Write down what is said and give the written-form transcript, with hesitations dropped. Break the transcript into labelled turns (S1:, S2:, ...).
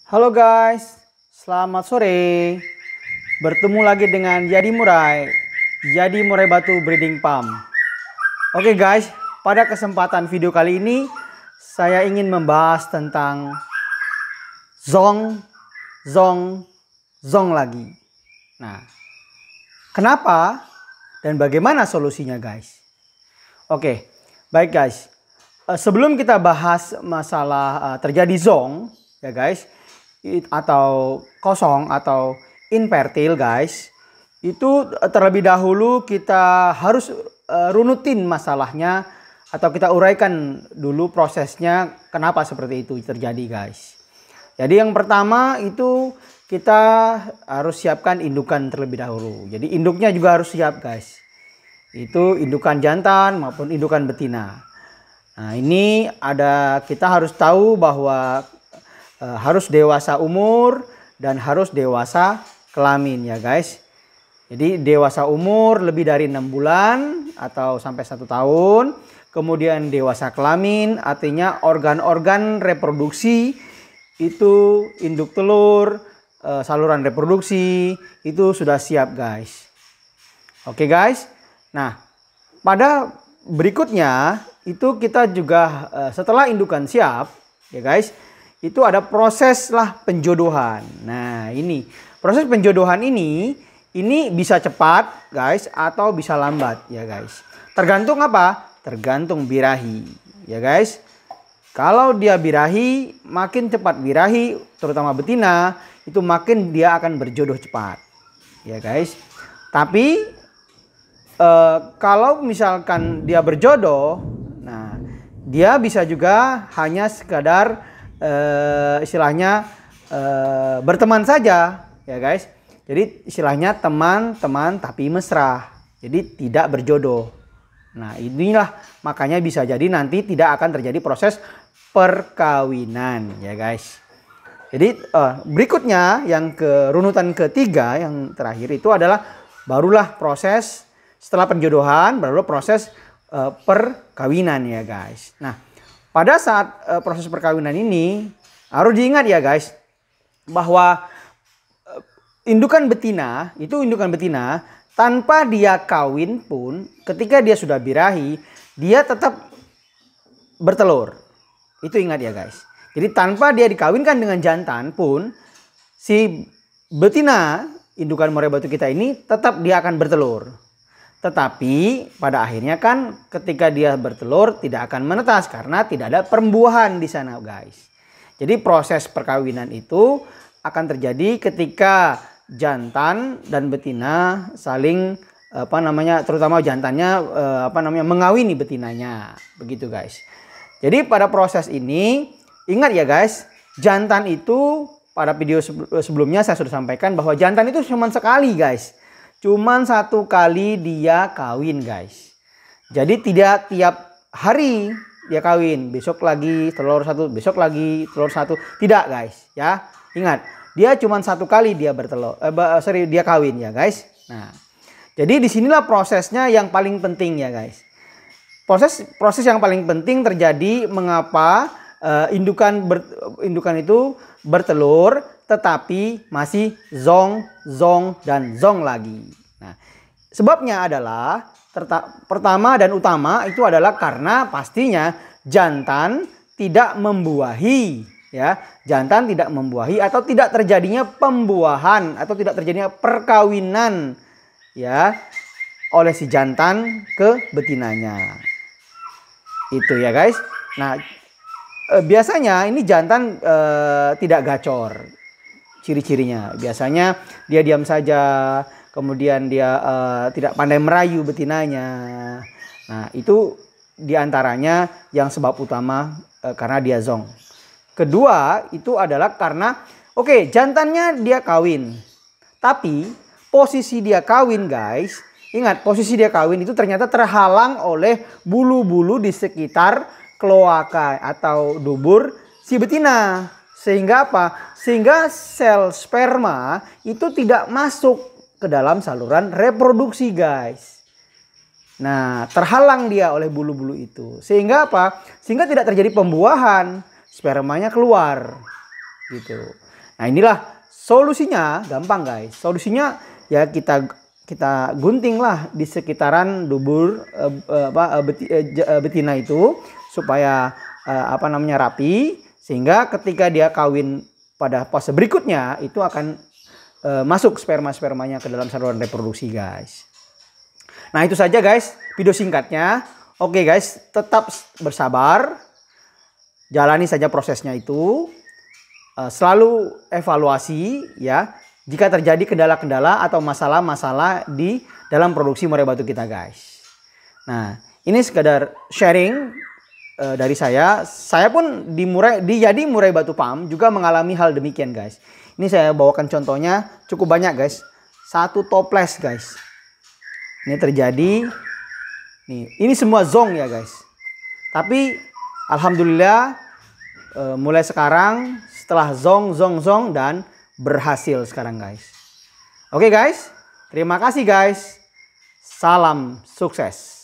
S1: Halo guys, selamat sore. Bertemu lagi dengan Yadi Murai Batu Breeding Farm. Oke guys, pada kesempatan video kali ini saya ingin membahas tentang zong lagi. Nah, kenapa dan bagaimana solusinya guys? Oke, baik guys. Sebelum kita bahas masalah terjadi zong ya guys, atau kosong atau infertil guys, itu terlebih dahulu kita harus runutin masalahnya atau kita uraikan dulu prosesnya kenapa seperti itu terjadi guys. Jadi yang pertama itu kita harus siapkan indukan terlebih dahulu. Jadi induknya juga harus siap guys. Itu indukan jantan maupun indukan betina. Nah ini kita harus tahu bahwa harus dewasa umur dan harus dewasa kelamin ya guys. Jadi dewasa umur lebih dari 6 bulan atau sampai 1 tahun. Kemudian dewasa kelamin artinya organ-organ reproduksi itu induk telur, saluran reproduksi itu sudah siap guys. Oke guys. Nah pada berikutnya itu kita juga setelah indukan siap ya guys, itu ada proses lah penjodohan. Nah ini proses penjodohan ini bisa cepat guys atau bisa lambat ya guys. Tergantung apa? Tergantung birahi ya guys. Kalau dia birahi, makin cepat birahi terutama betina itu makin dia akan berjodoh cepat ya guys. Tapi kalau misalkan dia berjodoh, nah dia bisa juga hanya sekadar istilahnya berteman saja ya guys. Jadi istilahnya teman-teman tapi mesra. Jadi tidak berjodoh. Nah inilah makanya bisa jadi nanti tidak akan terjadi proses perkawinan ya guys. Jadi berikutnya yang runutan ketiga yang terakhir itu adalah barulah proses setelah penjodohan, barulah proses perkawinan ya guys. Nah pada saat proses perkawinan ini harus diingat ya guys bahwa indukan betina tanpa dia kawin pun ketika dia sudah birahi dia tetap bertelur. Itu ingat ya guys. Jadi tanpa dia dikawinkan dengan jantan pun si betina indukan murai batu kita ini tetap dia akan bertelur. Tetapi pada akhirnya kan ketika dia bertelur tidak akan menetas karena tidak ada perembuahan di sana guys. Jadi proses perkawinan itu akan terjadi ketika jantan dan betina saling terutama jantannya mengawini betinanya begitu guys. Jadi pada proses ini ingat ya guys, jantan itu pada video sebelumnya saya sudah sampaikan bahwa jantan itu cuma sekali guys. Cuman 1 kali dia kawin guys. Jadi tidak tiap hari dia kawin. Besok lagi telur 1, besok lagi telur 1. Tidak guys ya. Ingat dia cuman 1 kali dia dia kawin ya guys. Nah jadi disinilah prosesnya yang paling penting ya guys. Proses yang paling penting terjadi mengapa indukan itu bertelur tetapi masih zong lagi. Nah, sebabnya adalah pertama dan utama itu adalah karena pastinya jantan tidak membuahi ya. Jantan tidak membuahi atau tidak terjadinya pembuahan atau tidak terjadinya perkawinan ya oleh si jantan ke betinanya. Itu ya guys. Nah, biasanya ini jantan tidak gacor. Ciri-cirinya biasanya dia diam saja, kemudian dia tidak pandai merayu betinanya. Nah itu diantaranya yang sebab utama karena dia zong. Kedua itu adalah karena jantannya dia kawin, tapi posisi dia kawin guys, ingat posisi dia kawin itu ternyata terhalang oleh bulu-bulu di sekitar kloaka atau dubur si betina. Sehingga apa? Sehingga sel sperma itu tidak masuk ke dalam saluran reproduksi guys. Nah terhalang dia oleh bulu-bulu itu. Sehingga apa? Sehingga tidak terjadi pembuahan. Spermanya keluar gitu. Nah inilah solusinya, gampang guys. Solusinya ya kita gunting lah di sekitaran dubur betina itu supaya rapi, sehingga ketika dia kawin pada fase berikutnya itu akan masuk sperma-spermanya ke dalam saluran reproduksi guys. Nah itu saja guys video singkatnya. Oke guys, tetap bersabar, jalani saja prosesnya itu. Selalu evaluasi ya jika terjadi kendala-kendala atau masalah-masalah di dalam produksi murai batu kita guys. Nah ini sekedar sharing dari saya. Saya pun di Yadi Murai Batu Farm juga mengalami hal demikian guys. Ini saya bawakan contohnya cukup banyak guys. 1 toples guys. Ini terjadi. Nih, ini semua zong ya guys. Tapi alhamdulillah mulai sekarang setelah zong dan berhasil sekarang guys. Oke guys, terima kasih guys. Salam sukses.